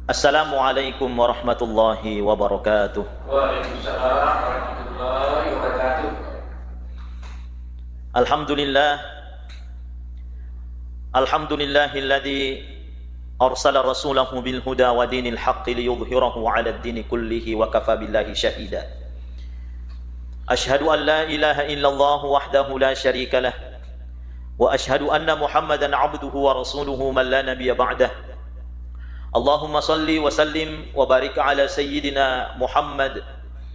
Assalamualaikum warahmatullahi wabarakatuh. Waalaikumsalam warahmatullahi wabarakatuh. Alhamdulillah. Alhamdulillahilladzi arsala rasulahu bil huda wa dinil haqqi liyudhhirahu 'ala ad-dini kullihi wa kafa billahi syahida. Asyhadu an la ilaha illallah wahdahu la syarika lah wa asyhadu anna Muhammadan 'abduhu wa rasuluhu man la nabiyya ba'dah. Allahumma salli wa sallim wa barik ala sayyidina Muhammad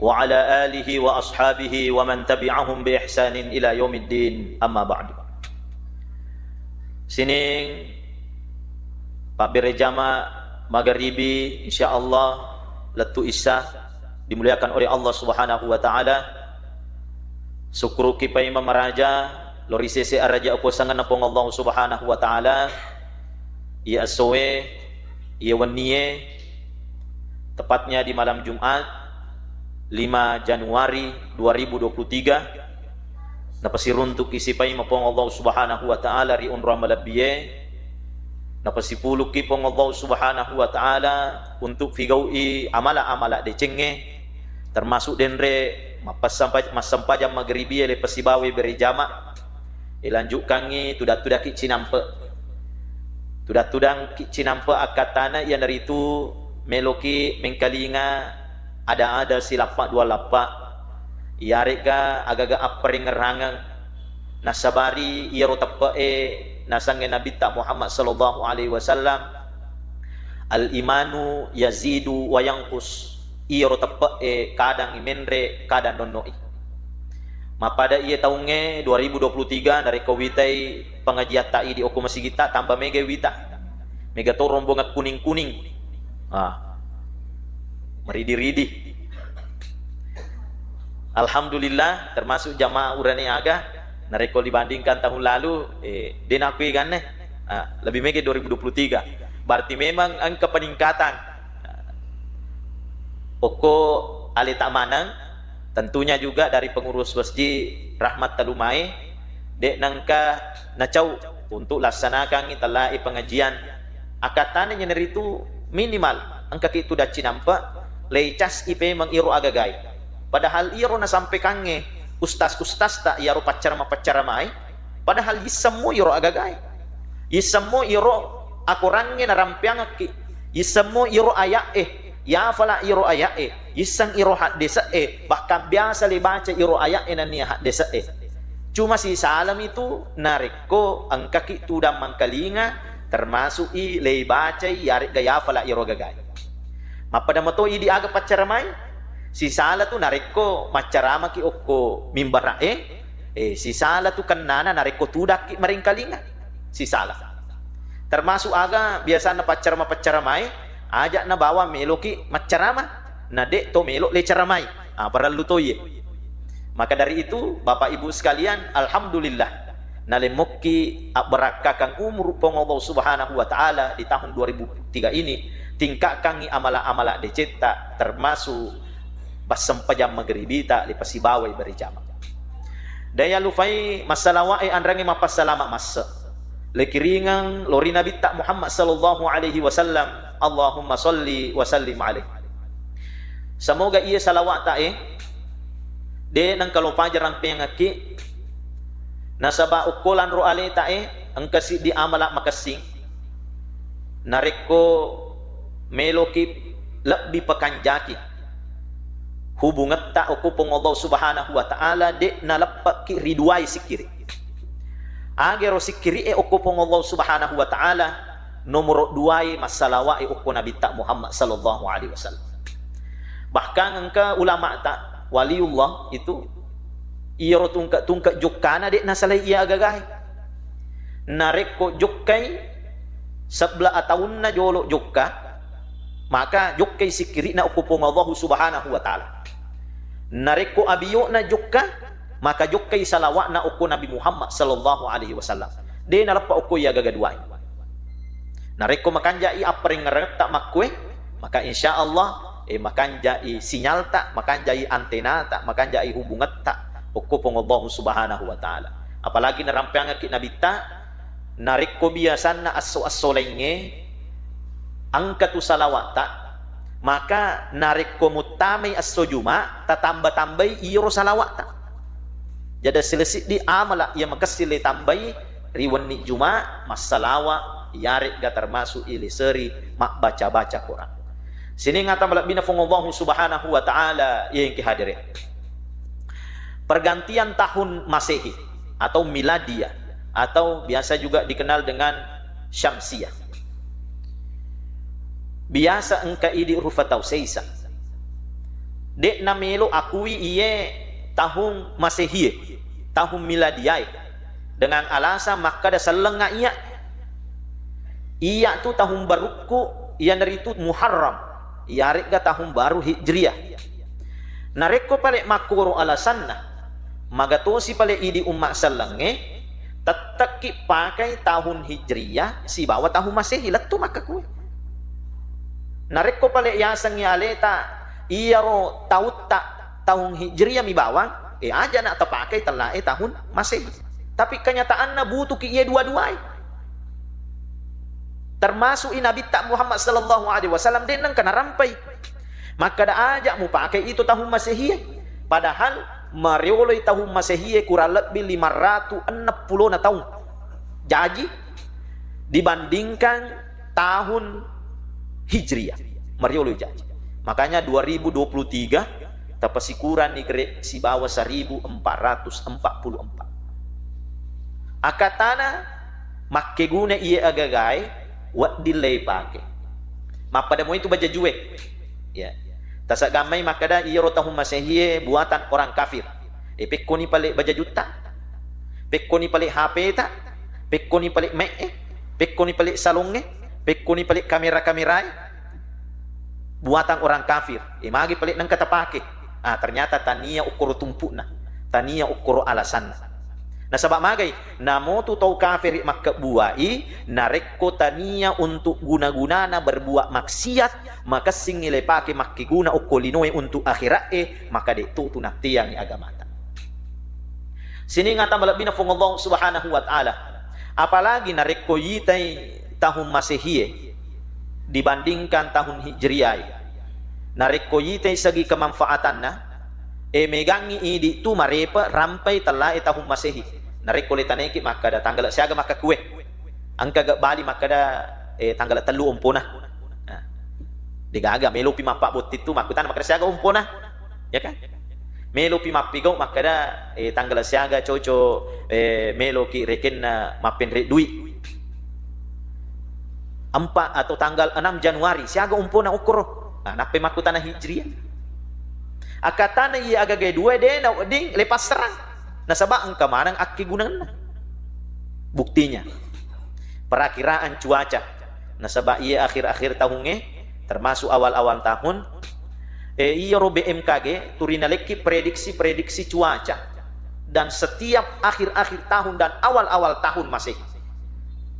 wa ala alihi wa ashabihi wa man tabi'ahum bi ihsanin ila yaumiddin, amma ba'du. Sini Pak Birejama Magharibi insyaallah letu Isya dimuliakan oleh Allah Subhanahu wa taala. Syukru kipai mamaraja lori sese araja apa sangan napong Allah Subhanahu wa taala. Ya asoe ia waniye tepatnya di malam Jumat 5 Januari 2023 napasiruntuk isipai mapong Allah Subhanahu wa taala ri unra malabiye napasipuluk ki pong Allah Subhanahu wa taala untuk figaui amala-amala decenge termasuk denre masampaja maghribi le pasibawe berjama ilanjuk kangi tudak-tudak cinampe tudang cinampa akatana yang dari itu meloki mengkalinga ada silapa dua lapa yareka agaga apring ngerangang nasabari iyaro tapae nasange nabi ta Muhammad sallallahu alaihi wasallam al imanu yazidu wa yanqus iyaro tapae kadang imenre kadang donnoi mapada ia tahunnya 2023 dari kawitai pengajian tai di oku masih kita tambah mega wita mega to rombongan kuning-kuning meridi-ridi. Alhamdulillah termasuk jamaah urani aga nareko dibandingkan tahun lalu denakui kan lebih mega 2023 berarti memang angka peningkatan oko ali tak manang tentunya juga dari pengurus masjid Rahmat Talumai dek nangka nacau untuk laksanakan italai pengajian akatan yang itu minimal angka itu dah cinampa lecas ipe mengiru agagai padahal iro na sampai kange ustaz tak iro pacar mai padahal isemu iro agagai isemu iro akurange na rampiang aki isemu iro ayak ya fala iro ayat isang iro hadisa bahkan biasa le baca iro ayat na niya hadisa cuma si salam itu nareko ang kaki tudang mangkalinga termasuk le baca yarik gaya fala iro gagay mapada mato di aga pacaramay si sala tu nareko macarama ki okko mimbara si sala tu kanana nareko tudak ki maringkalinga si sala termasuk aga biasa na pacaramay ajak na bawa meloki macarama na dek to melok le caramai para lutoye maka dari itu Bapak Ibu sekalian alhamdulillah na lemokki berakakan umur pong Allah Subhanahu wa taala di tahun 2003 ini tingkatkan amala-amala deceta termasuk basampajam maghribita li pasibawai berjamaah daya lufai masalah andrangi mapasalama masa lekiringang lori nabi tak Muhammad sallallahu alaihi wasallam Allahumma salli wa sallim alaih. Semoga ia salawat tak de nang kalau pajarang pengaki nasaba ukulan ro ale tak angkasi di amalak makasing nareko meloki lebih pekanjaki hubungan tak ukupong Allah Subhanahu wa taala de nalapak ki ridwai sikiri agero sikiri ukupong Allah Subhanahu wa taala nomor 2 masalah uku Nabi tak Muhammad sallallahu alaihi wasallam. Bahkan engka ulama tak waliullah itu iro tungka jukana dek nasalai ia agagay. Nareko jukai sebelah tahun na jolo jukka maka jukai sikiri na ukupong Allah Subhanahu wa taala. Nareko abiyo na jukka maka jukai salawat na uku Nabi Muhammad sallallahu alaihi wasallam. De nalapa uku ia agagadwai. Nareko makanjai apa yang tak makwe maka insya Allah makanjai sinyal tak makanjai antena tak makanjai hubungan tak ukupong Allah Subhanahu wa taala apalagi narampiang ki nabi tak nareko biasan na aso-aso lenge angkatu salawat tak, maka narik komutame as-sujuma tatambah-tambai iro salawat tak. Jadi selesai di amala ia makasile tambai riwan ni juma masalawa yarik ga termasuk iliseri mak baca-baca Quran. Sini ngata malak bina Allah subhanahu wa ta'ala yang kehadirin. Pergantian tahun Masehi atau Miladiyah atau biasa juga dikenal dengan Syamsiyah. Biasa engka idi rufatau seisa. Dek namelo akui iye tahun Masehi, tahun Miladiyah dengan alasan maka ada selengah iya tu tahun baruku yang dari itu Muharram yarik ga tahun baru Hijriyah nareko pale makuro alasanna magatosi pale idi umat salange tetaki pakai tahun Hijriyah si bawa tahun Masehi letu maka kue nareko pale yasang aleta iya ro tahun Hijriyah mi bawang aja nak terpakai telah tahun Masehi. Tapi kenyataannya butuh ki iya dua-duai. Termasuk Nabi tak Muhammad sallallahu alaihi wasallam dia nang kena rampai. Maka dah ajak mu pakai itu tahun Masehi. Padahal marioloi tahun Masehi kurang lebih 560 tahun. Jadi dibandingkan tahun Hijriyah. Marioloi jadi. Makanya 2023 tapasi kurang ni si bawah 1444. Akatana makke guna iya agagai wat delay pake. Mapada mo itu baca juwe. Ya. Tasak gamai makada iya rotahum Masehi buatan orang kafir. Pekko ni palik baca juta. Pekko ni palik HP tak. Pekko ni palik Mac. Pekko ni palik salonge. Pekko ni palik kamera-kamera. Buatan orang kafir. Magi palik nang kata pake. Ternyata tania ukur tumpukna. Tania ukur alasan. Nah sebab magai namo tu tau kafir maka buai nareko tania untuk guna-gunana berbuat maksiat maka singile pake makke guna ukolinoe untuk akhirat maka de tu naktiang agama ta. Sini ngata malabina Allah subhanahu wa ta'ala apalagi nareko yitai tahun Masehi dibandingkan tahun Hijriyah nareko yitai segi kemanfaatanna megangi idi tu marepa rampai telah tahun Masehi nareko le taneki maka da tanggal siaga maka kue angka gak bali maka da tanggal telu umpona digaga melo pi mapak botit tu makutan maka siaga umpona ya kan melo pi mapigo maka da tanggal siaga coco melo ki reken mapen re dui 4 atau tanggal 6 Januari siaga umpona ukuro nape makutan Hijriyah akatana iya agak dua de na ding lepas serang. Nah sebab engkau manang aki gunana. Buktinya perakiraan cuaca. Nah sebab ia akhir-akhir tahunnya termasuk awal-awal tahun iya ro BMKG turina leki prediksi cuaca. Dan setiap akhir-akhir tahun dan awal-awal tahun masih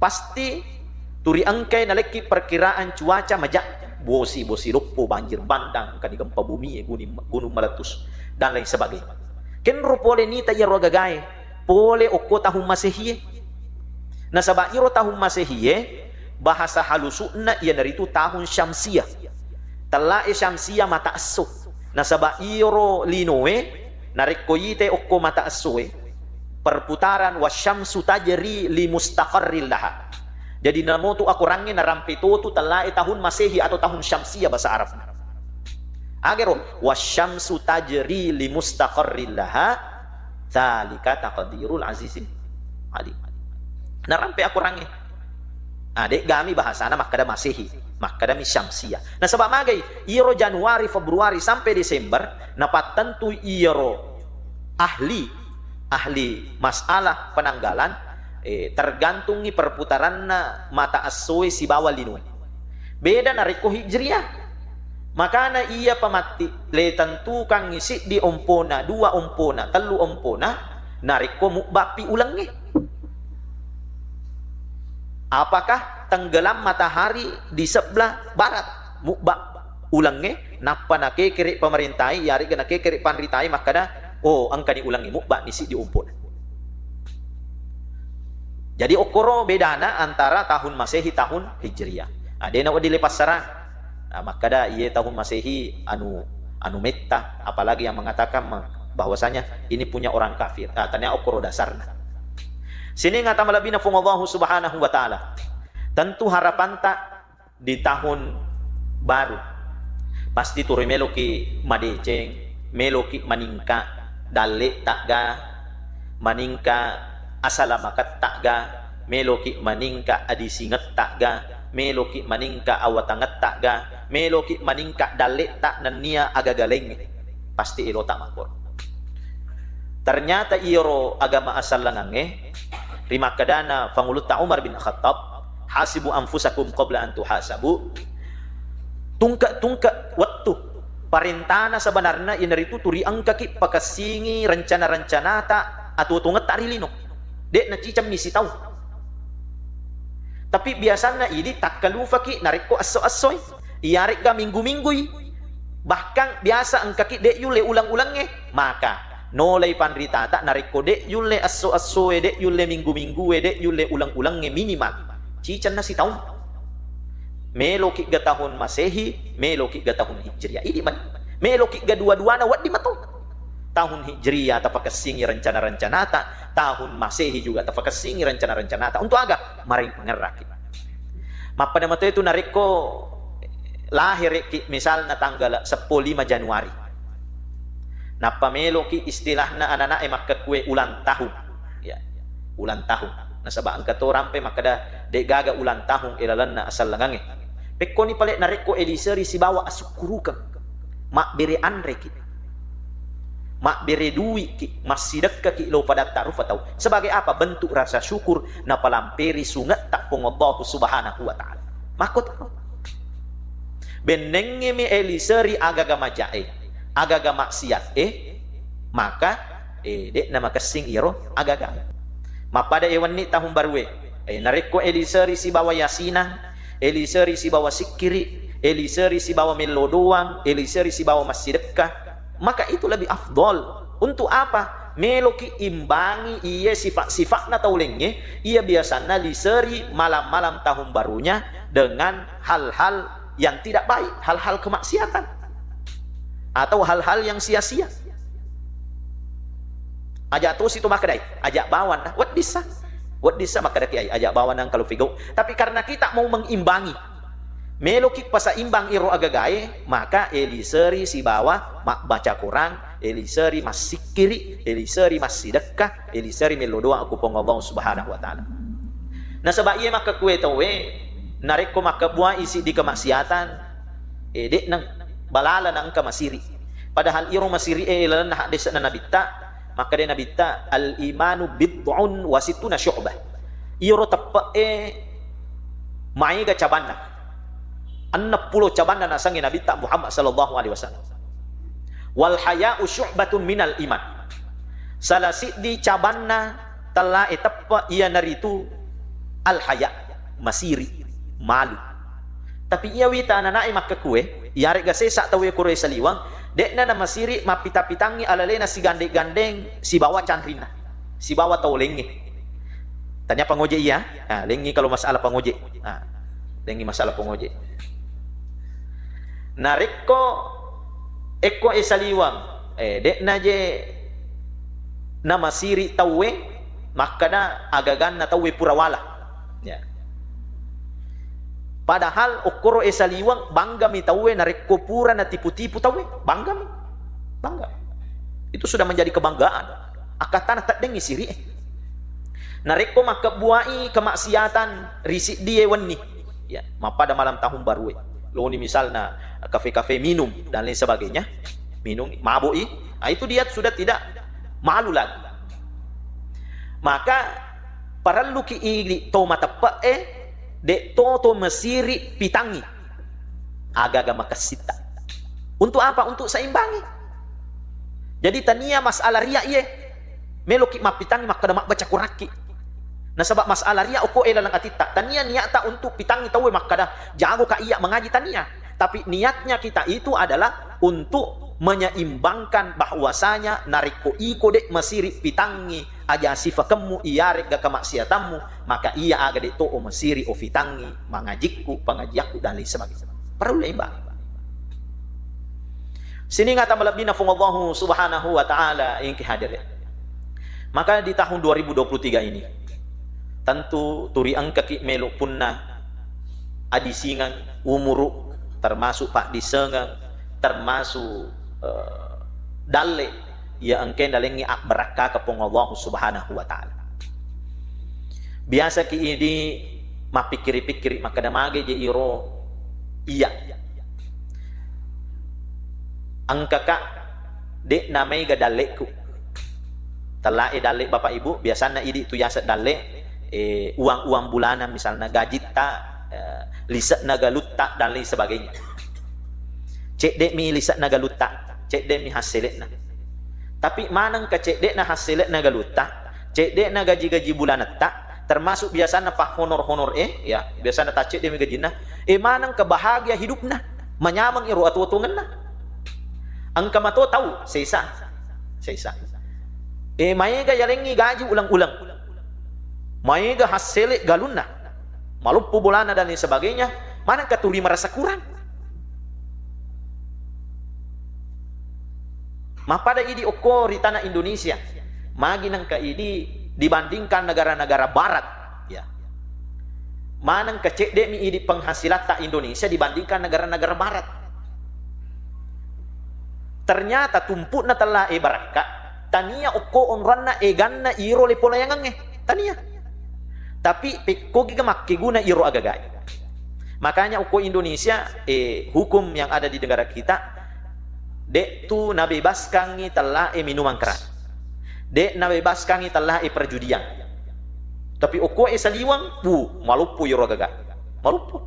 pasti turi angkai naleki perkiraan cuaca majak bosi rupo banjir bandang kani gempa bumi gunung meletus dan lain sebagainya. Ken rupole ni tayo rogagai pole oko tahun Masehi. Na sabab iro tahun Masehi bahasa halusuna ia dari itu tahun Syamsiyah. Telah Syamsiyah mata asu. Na sabab iro linoe nariko yite oko mata asu perputaran wasyamsu tajri li mustaqarril laha. Jadi namo tu aku rangi narampi tu telah tahun Masehi atau tahun Syamsiyah bahasa Arab. Agero wasyamsu tajri li mustaqarril laha zalika taqdirul azizin alim. Narampe aku rangi. Dek gami bahasana makada Masehi, makada mi Syamsiyah. Nah sebab magai iro Januari, Februari sampai Desember napat tentu iro ahli masalah penanggalan tergantungi perputaranna mata asoi si bawah linui. Beda nariko Hijriyah. Makana ia pamati le tentu kang ngisi di ompona, 2 ompona, 3 ompona, nariko mukbapi ulangnya. Apakah tenggelam matahari di sebelah barat? Mukbak ulangnya, napa nake kiri pemerintai, yari kena kiri panritai, maka dah, angka ni ulangi mukbak ngisi di ompona. Jadi okoro bedana antara tahun Masehi tahun Hijriyah. Ada nak dilepas sarang. Maka dah ia tahun Masehi anu metta, apalagi yang mengatakan bahwasanya ini punya orang kafir. Tanya okoro dasarna. Sini ngata malabina fumallahu subhanahu wa ta'ala. Tentu harapan tak di tahun baru. Pasti turi meloki madeceng, meloki maningka dalek takga, maningka asalamakat takga, meloki maningka adisinget takga, meloki maningka awatanget takga, meloki maningka dalek tak nania agagaleng. Pasti ilo tak makor. Ternyata iro agama asal langange rima kadana pangulut ta Umar bin Khattab, hasibu anfusakum qabla an tuhasabu. Tungka waktu parentana sebenarnya inaritu turi angka ki pakasingi rencana-rencana ta atau tunget tarilino. Dek na cicam misi tahu. Tapi biasanya ini tak kalufa ki narik ko aso-asoy. Iyarik ka minggu-minggui. Bahkan biasa angka ki dek yule ulang-ulangnya. Maka nolay panrita tak narik ko dek yule aso-asoy, dek yule minggu-minggu, dek yule ulang-ulangnya minimal. Cican na si tahu. Meloki ga tahun Masehi, meloki ga tahun Hijriah. Ini man. Meloki ga dua-duana wat di mato. Tahun Hijriah tapakasingi rencana-rencana ta, tahun Masehi juga tapakasingi rencana-rencana ta. Untuk agak maring pengeraki. Pada mato itu narik ko lahir misalnya tanggal 15 Januari. Napa meloki istilahna anak-anak maka kue ulang tahun. Ya, ulang tahun. Nasaba ang kato rampe maka dah dek gaga ulang tahun ilalan na asal langange. Pekko ni palit narik ko ediseri si bawa asukurukan. Mak bere andre ki. Mak bere duwi ki. Masih dekat ki lo pada taruf atau. Sebagai apa? Bentuk rasa syukur na palamperi sungat tak pengobahu subhanahu wa ta'ala. Makot ako. Benenge mi eliseri agaga majae. Agaga maksiat. Maka dek nama kesing iro agaga. Mapada ewan ni tahun baru narik ko eliseri si bawa yasinang, eliseri si bawa sikiri, eliseri si bawa melodoang, eliseri si bawa masjid dekah. Maka itu lebih afdol. Untuk apa? Meloki imbangi ia sifat-sifatna taulengnya. Ia biasanya liseri malam-malam tahun barunya dengan hal-hal yang tidak baik, hal-hal kemaksiatan atau hal-hal yang sia-sia. Ajak terus itu maka dai, ajak bawan dah. Wat bisa maka dai ajak bawan nang kalau figo. Tapi karena kita mau mengimbangi, melokik pasa imbang iro agagae, maka eliseri si bawah mak baca Quran, eliseri mas sikiri, eliseri mas sedekah, eliseri melodoa aku pengobong subhanahu wa ta'ala. Nah sebab ia maka kue tawe narik ko maka buah isi di kemaksiatan, dek nang balala nang kamasiri. Padahal iro masiri ilalan na hadis na nabita. Maka dia nabita al-imanu bid'un wa situna syu'bah. Iro tepa maiga cabana. 60 cabana nasangi nabita Muhammad sallallahu alaihi wasallam. Wal haya'u syu'batun minal iman. Salasi di cabana telah tepa ia naritu al haya, masiri, malu. Tapi ia wita ananai maka kue, ia rega sesa tawe kure saliwang. Dek na masiri mapita-pitangi alalena si gandeng-gandeng si bawa canrina. Si bawa tau lengi. Tanya pengoje iya. Lengi kalau masalah pengoje. Lengi masalah pengoje. Narikko eko esaliwang. Dek na je na masiri tawe maka na agagan na tawe purawala. Ya. Padahal okoro esaliwang bangga mi tawe narik kopura na tipu-tipu tawe bangga mi bangga itu sudah menjadi kebanggaan akatan tak dengi siri narik ko maka buai kemaksiatan risik dia wani ya pada malam tahun baru lo ni misalnya kafe-kafe minum dan lain sebagainya minum mabui itu dia sudah tidak malu lagi maka paralu ki igi to matapa dek toto mesiri pitangi agaga makasita. Untuk apa? Untuk seimbangi. Jadi tania masalah ria ye meloki mapitangi maka mak baca kuraki. Nah sebab masalah ria oko elalang atita. Tania niata untuk pitangi tahu maka dah jago ka iya mengaji tania. Tapi niatnya kita itu adalah untuk menyeimbangkan bahwasanya nariko iko dek masiri pitangi aja sifa kemu iarek ga kemaksiatanmu, maka ia aga dek to o masiri o fitangi mangajikku pengajiakku dan lain sebagainya. Perlu imbang. Sini ngata malabina fungallahu subhanahu wa ta'ala yang hadir. Maka di tahun 2023 ini tentu turi angka ki melo punna adisingan umuru termasuk pak disengang termasuk dalle ya angke dalengi berkah ke Allah subhanahu wa ta'ala. Biasa ki ini mapikiri-pikiri maka damage je iro iya angka ka dek namai ga dalekku telah dalek bapak ibu biasanya ini tu yasa dalek uang-uang bulanan misalnya gaji tak lisak nagalutta dan lain sebagainya. Cek dek mi lisak nagalutta, cek dek mi hasilet na. Tapi manang ke cek dek na hasilet nagalutta, cek dek na gaji-gaji bulanan tak, termasuk biasanya pak honor-honor ya biasanya tak cek dek mi gaji na, manang ke bahagia hidup na, menyamang iru atu-atungan na. Angka mato tahu, sesa. Maiga yalengi gaji ulang-ulang. Maiga hasilet galunna. Malupu bulana dan lain sebagainya, mana katuli merasa kurang. Mapada idi oko di tanah Indonesia, magi nangka idi dibandingkan negara-negara barat, ya. Manang kecek demi idi penghasilan tak Indonesia dibandingkan negara-negara barat. Ternyata tumpuk na telah baraka, tania oko onranna ganna iro le pola yang tania. Tapi pekogi kemak guna iro agagai. Makanya uko Indonesia hukum yang ada di negara kita dek tu nabebaskan telah minuman keras. Dek nabebaskan telah perjudian. Tapi uko saliwang malupu iro agagai. Malupu.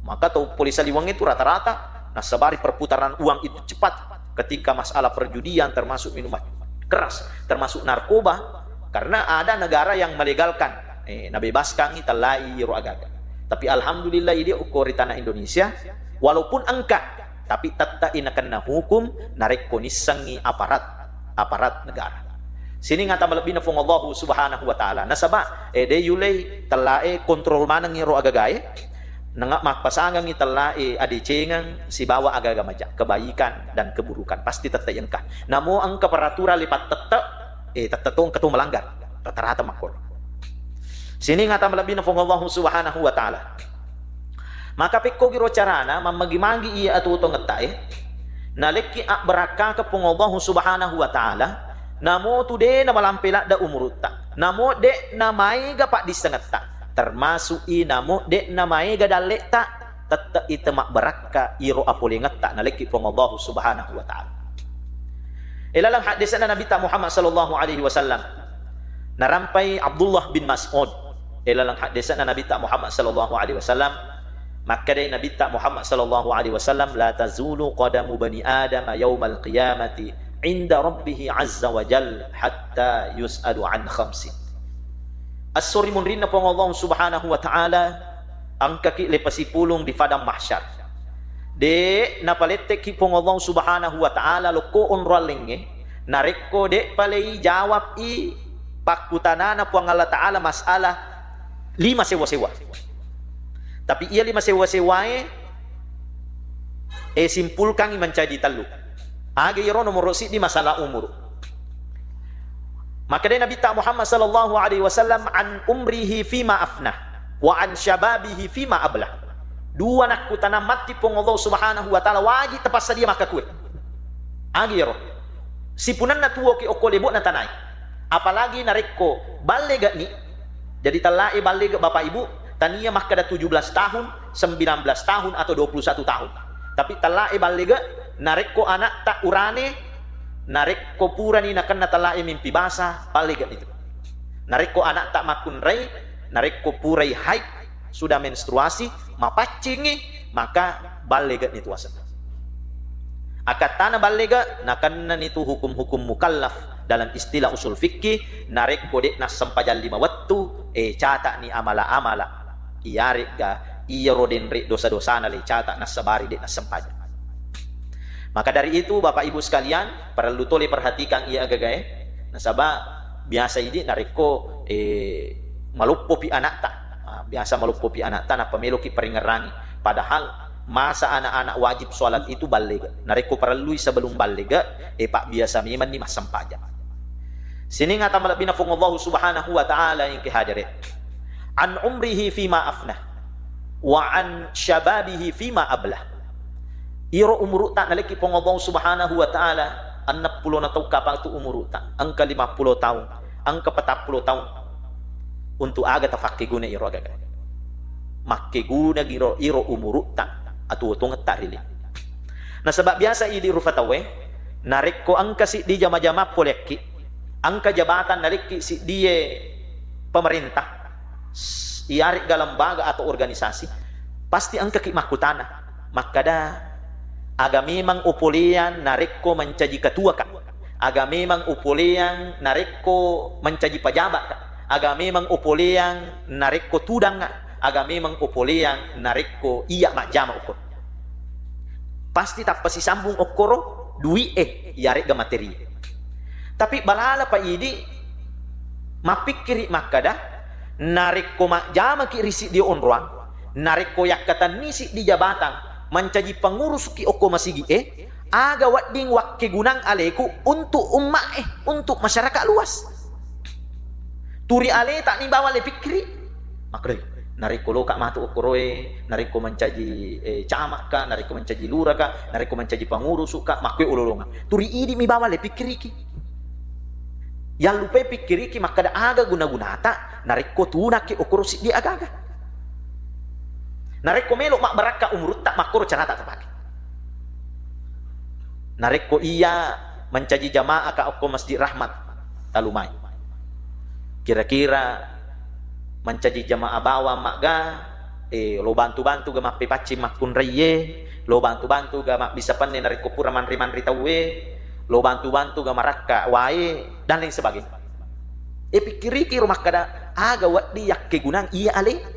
Maka tu polisi saliwang itu rata-rata nasabari perputaran uang itu cepat ketika masalah perjudian termasuk minuman keras, termasuk narkoba, karena ada negara yang melegalkan nabebaskan italai iro agaga. Tapi alhamdulillah ini ukuri tanah Indonesia walaupun angka tapi tetap inakan na hukum narik konisangi aparat negara. Sini ngata malabina fung Allah subhanahu wa ta'ala nasaba de yulay talai kontrol manang iro agaga nangak makpasangang italai adicengang si bawa agaga majak kebaikan dan keburukan pasti tetap yangkah. Namo ang peraturan lipat tetap tetong ketu melanggar rata-rata makor. Sini ngata malabina fung Allah subhanahu wa ta'ala. Maka pekko giro carana mamagi-magi iya atu to ngetai naleki beraka ke fung Allah subhanahu wa ta'ala namo tude na malampela da umurutta namo de namai ga pak disengeta termasuk namo de namai ga dalekta tetta itemak beraka iro apolingetta naleki fung Allah subhanahu wa ta'ala. Ilalang hadisan Nabi Muhammad sallallahu alaihi wasallam narampai Abdullah bin Mas'ud ilalang hadisan Nabi Muhammad sallallahu alaihi wasallam maka dari Nabi Muhammad sallallahu alaihi wasallam la tazulu qadamu bani adam yaumal qiyamati inda rabbih azza wa jalla hatta yus'alu an khamsin. As-suri munrinna pong Allah subhanahu wa ta'ala ang kaki lepasipulong di padang mahsyar de napalete ki pong Allah subhanahu wa ta'ala loko onraling nareko de palei jawab pakutanana po ang Allah ta'ala masalah 5 sewa-sewa. Tapi ia 5 sewa-sewa simpulkan menjadi telu. Agi iro nomor di masalah umur. Maka dari Nabi Muhammad sallallahu alaihi wasallam an umrihi fima afnah wa an syababihi fima ablah. Dua nak kutana mati pong Allah subhanahu wa ta'ala wajib tepas dia maka kuat. Agi iro. Sipunan na tuwo ki okolebo na tanay. Apalagi nareko balega ni. Jadi talai balega bapak ibu tania maka ada 17 tahun, 19 tahun atau 21 tahun. Tapi talai balega nareko anak tak urane nareko purani nakan na talai mimpi basah balega itu. Nareko anak tak makun rai, nareko purai haid sudah menstruasi, mapacingi maka balega itu wasa. Akatana balega nakan itu hukum-hukum mukallaf dalam istilah usul fikih narek kode na sampajal 5 waktu catak ni amala-amala iyarek ga iya roden re dosa-dosa na le catak na sabari de na sampajal. Maka dari itu Bapak Ibu sekalian perlu tole perhatikan ia gagae. Nasaba biasa ini nareko maluppo pi anak ta. Biasa maluppo pi anak ta na pamelo ki peringerangi. Padahal masa anak-anak wajib sholat itu balik. Nareko perlu sebelum balik. Pak biasa memang ni masam pajak. Sini ngata malabina Allah subhanahu wa ta'ala yang kehadirin. An umrihi fima afnah. Wa an syababihi fima ablah. Iro umur tak naliki pong Allah subhanahu wa ta'ala 60 na tahu kapag tu umur tak. Angka 50 tahun. Angka 40 tahun. Untuk aga tafaki guna iro aga. Makke guna iro umur tak. Atu utong tarili. Nah sebab biasa idi rufatawe. Narik ko angka si di jama-jama poleki. Angka jabatan nariki si dia pemerintah. Iarik dalam lembaga atau organisasi. Pasti angka ki makutana. Maka dah aga memang upulian nareko mencaji ketua kak. Aga memang upulian nareko mencaji pejabat kak. Aga memang upulian nareko tudang kak. Aga memang upulian nareko iya majama ukur. Pasti tak pasti sambung okoro dui yarik ga materi. Tapi balala pa idi mapikiri makada nareko majama ki risi di onruan. Nareko yakatan nisi di jabatan mencaji pengurus ki oko masigi aga wading wakke gunang aleku untuk ummah untuk masyarakat luas. Turi ale tak ni bawa le pikri makre nariko lo kak matu okoroe nariko mencaji camak ka nariko mencaji lurah ka nariko mencaji pengurus ka makwe ulolonga turi idi mi bawa le pikri ki yang lupa pikiri ki maka ada guna-gunata nariko tunak ki okoro si dia aga-aga. Nareko melok mak baraka umur tak makor cara tak terpakai. Nareko iya mencaji jamaah ka oko Masjid Rahmat Talumai. Kira-kira mencaji jamaah bawa makga lo bantu-bantu ga mak pepaci makun reye, lo bantu-bantu ga mak bisa panen nareko pura manri-manri tawe, lo bantu-bantu ga maraka wae dan lain sebagainya. Pikiri ki rumah kada aga wadi yakke gunang iya ale.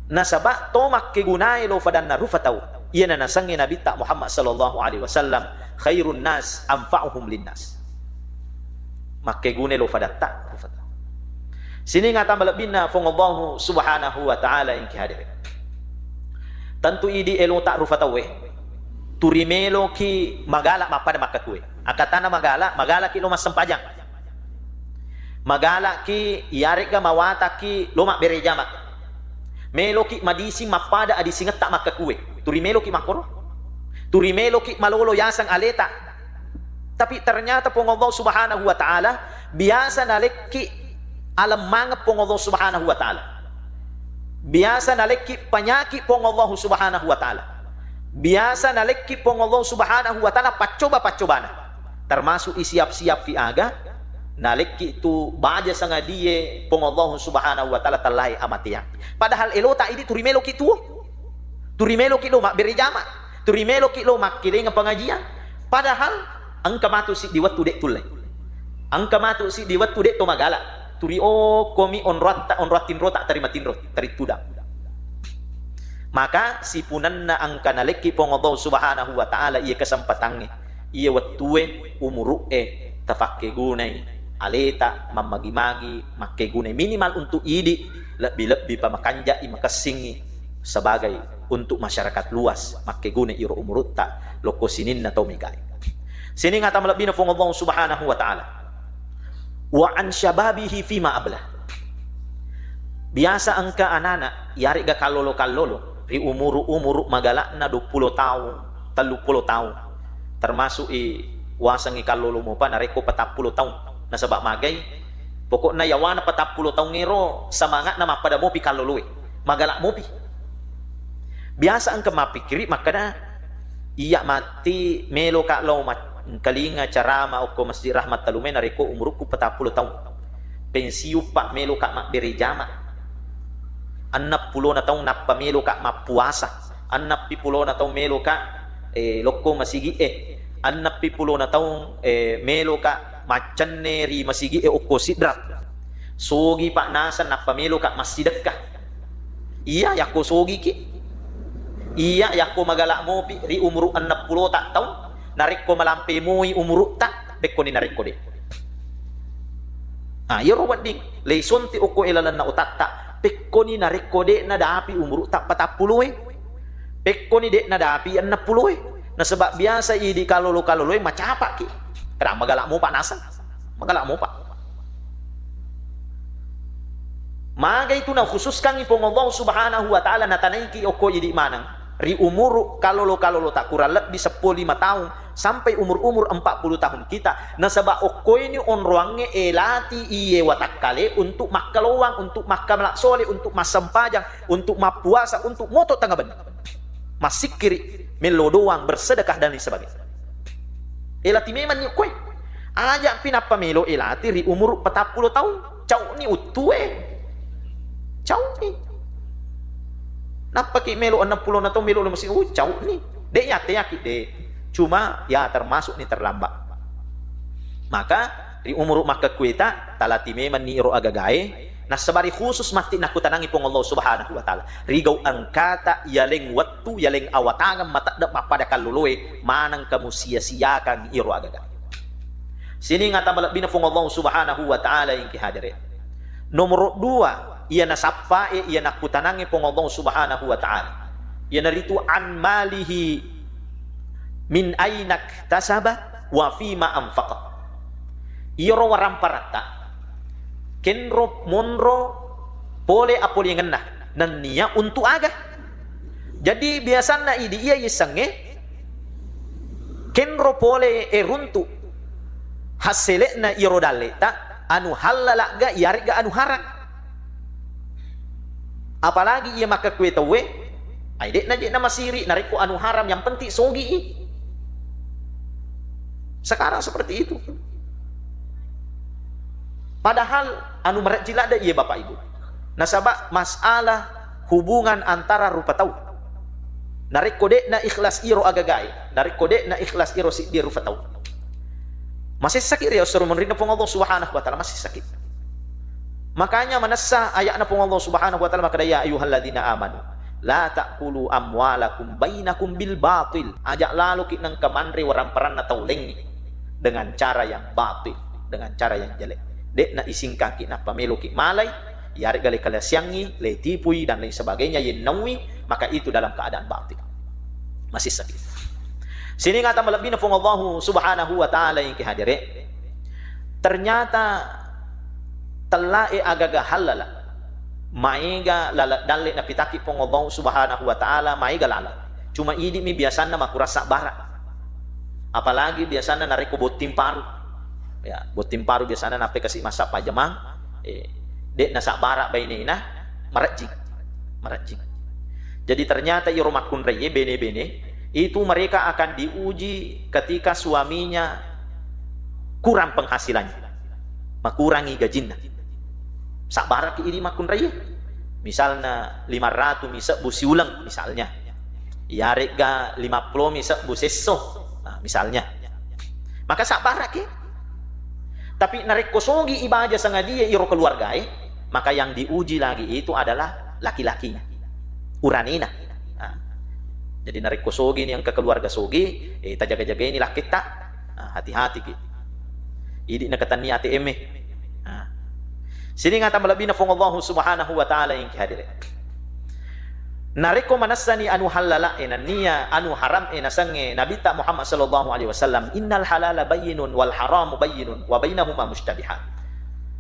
Nasaba tomak kegunai lo fadan narufatau ia nasangi Nabi tak Muhammad sallallahu alaihi wasallam khairun nas anfa'uhum linnas makke gune lo fadatta rufatau sini ngata malabina fong Allah subhanahu wa ta'ala yang kihadir tentu idi elo tak rufatau turimelo ki magala mapada makatue akatana magala ki lo mas sempajang magala ki yarik ga mawata ki lo mak berejama meloki madisi mapada adisi ngeta maka kue turi meloki makoro turi meloki malolo yasang aleta tapi ternyata pong Allah subhanahu wa ta'ala biasa naleki alam manga pong Allah subhanahu wa ta'ala biasa naleki penyakit pong Allah subhanahu wa ta'ala biasa naleki pong Allah subhanahu wa ta'ala pacoba-pacobana termasuk isiap-siap ki aga naleki itu baja sanga die pong Allah subhanahu wa ta'ala talai amatiang padahal elota ini turimelo ki tuo turimelo ki lo mak berjama turimelo ki lo mak kiring pengajian padahal angka matu si diwat tudek tulai angka matu si diwat tudek to magala turi komi onratin rota tarimatin rot tarit tudang maka si punanna angka naleki pong Allah subhanahu wa ta'ala ia kesempatannya ia watue umuru tafakke gunai aleta mamagi-magi makke gunai minimal untuk idi lebih-lebih pamakanja makasingi sebagai untuk masyarakat luas makke gunai iro umurutta loko sinin na tomigai sini ngata malabina fong Allah subhanahu wa ta'ala wa an syababihi fima ablah biasa angka anana yari ga kalolo ri umuru magalak na 20 tahun 30 tahun termasuk wasangi kalolo mo pa nareko 40 tahun nasabak magay pokoknya yawana 40 tahun ngero semangat na mapada mo pi kaloloe magalak mo pi biasa angka mapikiri makana iya mati melo ka lo kalinga carama o ko Masjid Rahmat Talumai nareko umurku 40 tahun pensiu pak melo ka mak berjama 60 na tahun na pamelo ka mapuasa 60 na tahun melo ka loko masigi 60 na tahun melo ka macan neri masigi oko sidrat sogi pak nasa na pamelo ka masjid ka iya yako sogi ki iya ya ko magalak mo ri umru 60 tak tahun narik ko malampi mo umru tak bekko ni narik ko de yero wading leison ti uko ilalan na utatta bekko ni narik ko de na dapi umru tak 40 bekko ni de na dapi 60 na sebab biasa idi kalolo macapa ki kada magalak mo panasan magalak mo pa maga itu na khususkan ipong Allah subhanahu wa ta'ala na tanaiki oko idi manang ri umur kalolo tak kurang lebih 15 tahun sampai umur 40 tahun kita na sabab oko ini onruange elati iye watakkale untuk makkalowang untuk makkamalak sole untuk masempajang untuk mapuasa untuk moto tangga ben masikiri melodoang bersedekah dan lain sebagainya elati memang ni koi ajak pinapa melo elati ri umur 40 tahun cau ni utue cau ni napa ki melo 60 na to melo masih cau ni dek ya teyaki de cuma ya termasuk ni terlambat maka di umur maka kuita talati meman ni iro agagae na sabari khusus mati na kutanangi pong Allah subhanahu wa ta'ala rigaw ang kata yaleng wattu yaleng awatangan matadap mapada kaluluwe manang kamu sia-siakan iro agagae sini ngata malabina pong Allah subhanahu wa ta'ala yang kihadire nomor 2 ia nasapa ia nakutanangi pong Allah subhanahu wa ta'ala ia naritu an malihi min ainak tasaba wa fima anfaqa iro waramparata kenro monro pole apoli ngenah nan niya untuk aga jadi biasanya idi ia yisange kenro pole runtu hasele na iro daleta anu halala ga yarik ga anu haram apalagi ia maka kue tawe ay dek na masiri nariko anu haram yang penting sogi sekarang seperti itu padahal anu merajila ada iya bapak ibu nasabak masalah hubungan antara rupa tahu nariko dek na ikhlas iro agagai nariko dek na ikhlas iro si di rupa tahu masih sakit ya suruh menerima Allah subhanahu wa ta'ala masih sakit makanya manassa ayatna pong Allah subhanahu wa ta'ala maka ya ayyuhalladzina amanu la ta'kulu amwalakum bainakum bil batil ajak lalu ki nang kamanri waramperan na tauleng dengan cara yang batil dengan cara yang jelek dek na ising kaki na pamelo ki malay yari gali kalasyangi le tipui dan lain sebagainya yen nawi maka itu dalam keadaan batil masih sakit sini ngata malabina pong Allah subhanahu wa ta'ala yang kihadire ternyata telah agaga halala maiga lala dalle na pitaki pong Allah subhanahu wa ta'ala maiga lala cuma idi mi biasana makurasa barat apalagi biasana nariko botim paru ya botim paru biasana nape kasih masa pajamang dek nasa barat bainina marajing jadi ternyata iro makun reye bene itu mereka akan diuji ketika suaminya kurang penghasilannya makurangi gajinya sabara ki ini makun raya misalnya 500 misal busi ulang misalnya yare ga 50 misal buseso misalnya maka sabara ki tapi narik kosogi ibaja sanga dia iro keluargae maka yang diuji lagi itu adalah laki-lakinya uranina jadi narik kosogi ini yang ke keluarga sogi kita jaga-jaga ini laki tak hati-hati ki ini nakatan niati eme sini ngata malabina fong Allah subhanahu wa ta'ala yang kihadire nariko manasani anu halala niya anu haram nasange nabita Muhammad sallallahu alaihi wasallam innal halala bayyinun wal haramu bayyinun wa bainahuma mushtabihat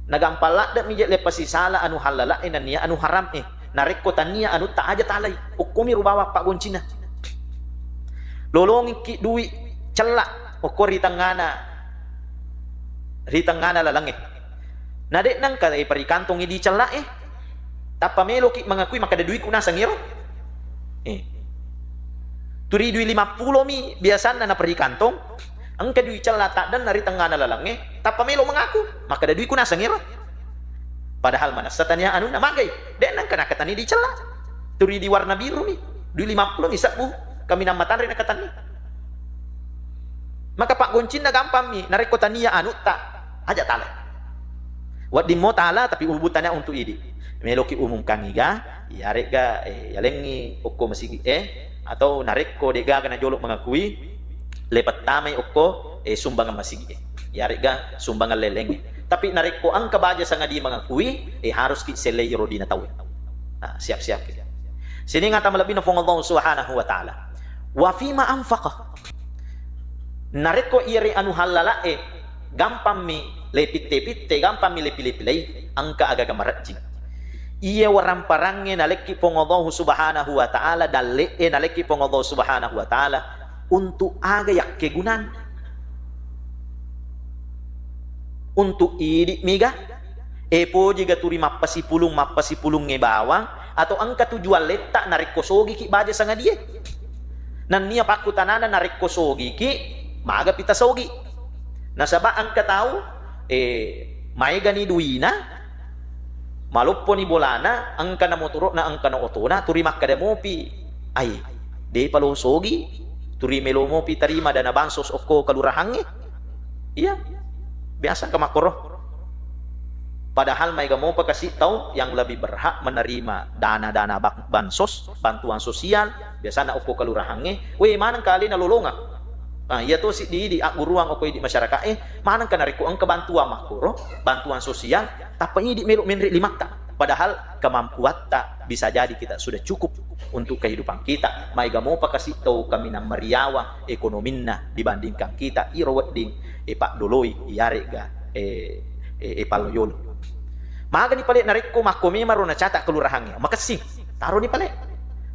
nagampala da mijet lepasi sala anu halala niya anu haram nariko tania anu ta aja talay ukumi rubawa pak goncina lolongi ki duwi celak ukori tangana lalange nadek nang kay parikantong idi celak tapa melo ki mangakui maka dadui kuna sangiro turi dui 50 mi biasana na parikantong ang kadui celak tak dan nari tangana lalange tapa melo mengaku maka dadui kuna sangiro padahal mana satanya anu na magay dek nang kana katani di celak turi di warna biru mi dui 50 mi sabu kami namatan rin nakatan ni maka pak goncin na gampang mi nariko tania anu tak aja talak wat di mo tala tapi ubutannya untuk idi meloki umum kangiga yare ga yalengi ukko masigi atau narikko de gaga na jolok mengakui lepat tamay okko sumbangan masigi yari ga sumbangan leleng tapi narikko ang kabaja sa ngadi mengakui harus ki selay iro di natawin. Nah, siap-siap kita. Sini ngata malabi na fong Allah subhanahu wa ta'ala wa fima anfaqa narikko iri anu halala gampang mi lepit-lepit gampang mi lepi-lepilay ang kaaga marajing iya waram parangnya naleki pong Allah subhanahu wa ta'ala dalle naleki pong Allah subhanahu wa ta'ala untuk aga yak kegunan untuk idik miga po jika turi mapasipulung nge bawang atau angka tujuan letak narik kosogi ki baja sanga dia nan niya pakutanana narik kosogi ki maga pita sogi nasaba angka tahu may gani duina maluppo ni bolana angka na moturo na angka na otona turi makada mopi ay de palo sogi turi melo mopi tarima dana bansos oko kalurahange iya biasa ka makoro padahal may gamo pa kasi tahu yang lebih berhak menerima dana-dana bansos bantuan sosial biasa na oko kalurahange we manang kali nalulunga iya to si di guruang oko di masyarakat manang kanariko ang kebantuan makoro bantuan sosial tapi ini di melo menri limakta padahal kemampuan tak bisa jadi kita sudah cukup untuk kehidupan kita may gamo pa kasi tahu kami na mariawa ekonominna dibandingkan kita iro wedding pak doloy iyari ga paloyolo maga ni palit narikko makomi maro na cata kelurahangnya makasih taruh ni palit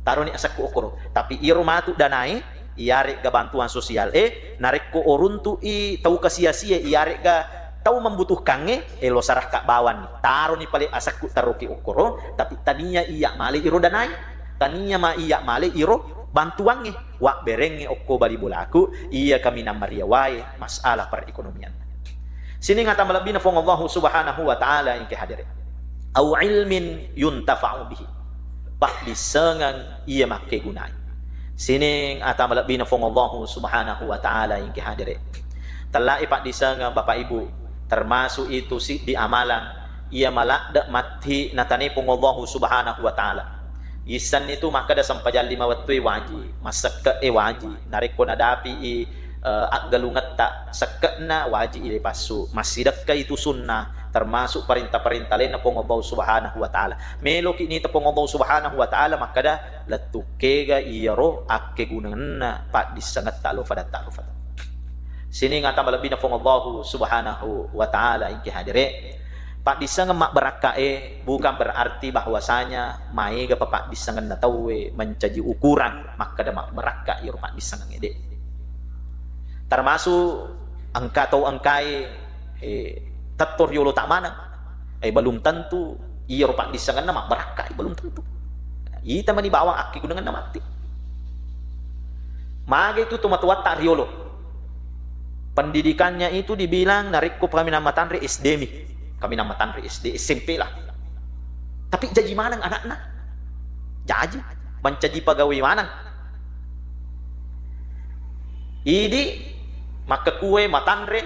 taruh ni asaku okoro tapi iro matu danai iyari ga bantuan sosial narikko oruntu tahu kasia-sia iyari ga tahu membutuhkannya lo sarah kak bawan taruh ni palit asaku taruh ki okoro tapi tadinya iya male iro danai taninya ma iya male iro bantuannya wak berenge okko bali bolaku iya kami namariawai masalah perekonomian. Sini ngata malabina fong Allah subhanahu wa ta'ala yang kehadirin au ilmin yuntafa'u bihi pak disengang iya make gunai. Sini ngata malabina fong Allah subhanahu wa ta'ala yang kehadirin telai pak disengang bapak ibu termasuk itu si di amalan iya malak mati natane fong Allah subhanahu wa ta'ala isan itu maka dah sampai jam 5 waktu wajib masak wajib narik pun ada api galungat tak sekena wajib ile pasu masih dekat itu sunnah termasuk perintah-perintah lain pong Allah subhanahu wa ta'ala melo kini tepong Allah subhanahu wa ta'ala maka dah letukega iyaro akke gunana pak disangat talu pada talu fata sini ngata malabina pong Allah subhanahu wa ta'ala iki hadire pak disangan mak berakae bukan berarti bahwasanya maiga pak disangan na tawe mencaji ukuran maka mak beraka iro pak disangan ede termasuk angka atau angkai tator yolo tak mana belum tentu iro pak disangan na mak beraka belum tentu ita mani bawang aki gunangan na mati maga itu tumatuat tak riolo pendidikannya itu dibilang narikko kami nama tanri SD mi kami nama tanri SD SMP lah tapi jadi manang anak-anak jadi mencaji pegawai manang ini maka kue matanre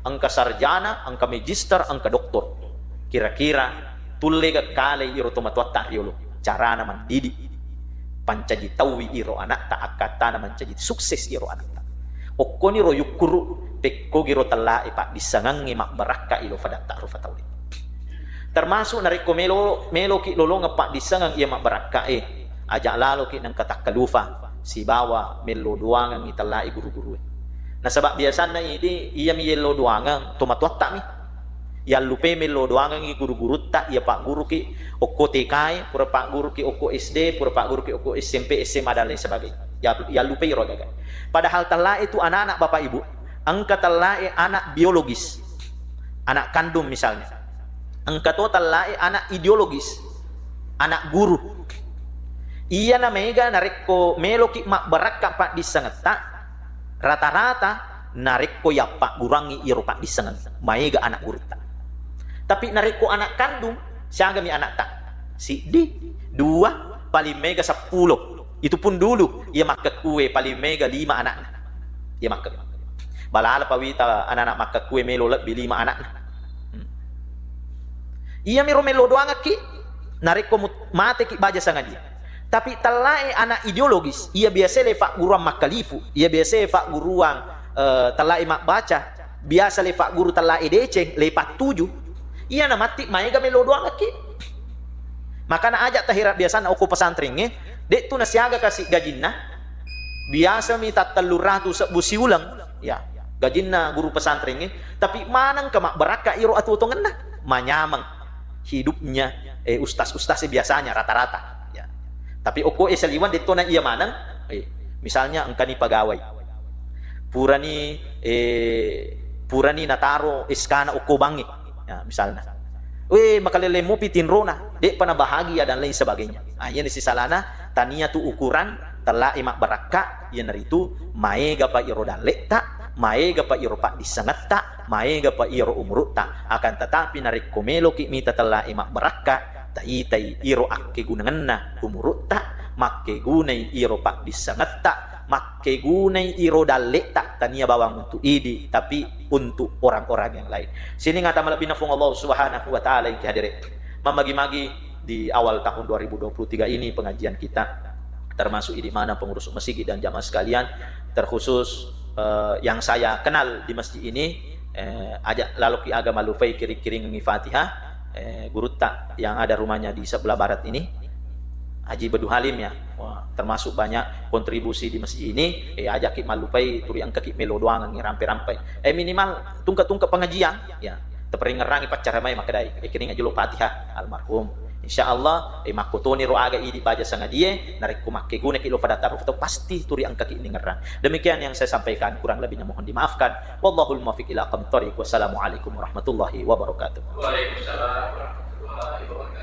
angka sarjana angka magister angka doktor kira-kira tulle ga kale iro tomatuat tariolo cara na mandidi pancaji tawi iro anak ta akata na mancaji sukses iro anak ta okoni ro yukuru pekko giro tala pak disangangi mak baraka ilo fadat ta'rufa tawli termasuk nariko melo ki lolo ngapak disangang iya mak baraka ajak lalo ki nang katakalufa si bawa melo duangang itala guru-guru nah sebab biasanya ini iya mi yelo duangang tomatuat tak mi ya lupe melo duangang guru-guru tak iya pak guru ki okko TK pura pak guru ki okko SD pura pak guru ki okko SMP SMA dan lain sebagainya ya lupe iro gaga padahal tala itu anak-anak bapak ibu angka talai anak biologis anak kandung misalnya angka to talai anak ideologis anak guru iya na mega nareko meloki mak baraka pak disangeta rata-rata nareko ya pak gurangi iro pak disangeta mega anak guru tak tapi nareko anak kandung siaga mi anak tak si di 2 paling mega 10 itu pun dulu ia maka kue paling mega 5 anak ia maka balala pawita anak-anak maka kue melo lebih 5 anak iya miro melo doang ki nariko mate ki baja sangat dia Tapi talai anak ideologis, ia biasa lefak guruan makalifu, ia biasa lefak guruan talai mak baca, biasa lefak guru talai deceng, lepak 7. Ia na mati mai ga melo doang lagi. Maka na ajak tahirat biasa na uku pesantrennya, dek tu na siaga kasih gajinna. Biasa minta 300 busi ulang, ya. Gajinna guru pesantrennya, tapi manang ke mak baraka iro atu tongenna, manyamang hidupnya ustaz-ustaz biasanya rata-rata. Tapi oko saliwan dito na iya manang, misalnya engkani pegawai. Purani nataro iskana oko bangi. Ya, misalnya. Makalele mo pitinrona, dek pana bahagia dan lain sebagainya. Yan si salana tania tu ukuran tala imak baraka yan naritu maega pa iro dalekta, maega pa iro pa disangata, maega pa iro umruta. Akan tetapi narik komelo ki mita tala imak baraka tai iro akke gunanganna umurutta makke gunai iro pak disangetta makke gunai iro dalekta tania bawang untuk idi tapi untuk orang-orang yang lain. Sini ngata malapina fung Allah Subhanahu wa taala yang hadirin. Memagi-magi di awal tahun 2023 ini pengajian kita termasuk di mana pengurus masjid dan jamaah sekalian, terkhusus yang saya kenal di masjid ini, ajak lalu ki agama lufai kiri-kiri ngi Fatihah. Guru tak yang ada rumahnya di sebelah barat ini, Haji Bedu Halim ya. Wah, termasuk banyak kontribusi di masjid ini. Ajak malupai turi angka ki melo doang ngi rampai-rampai. Minimal tungka-tungka pengajian ya. Teperingerangi pacar mai makadai. Kini ngajulu Fatihah almarhum. Insyaallah makutoni ro aga idi baja sanga die narik kumakke gune kilo pada taruh atau pasti turi angka ki ngerang. Demikian yang saya sampaikan, kurang lebihnya mohon dimaafkan. Wallahul muwaffiq ila aqwamit thoriq. Wassalamualaikum warahmatullahi wabarakatuh. Waalaikumsalam warahmatullahi wabarakatuh.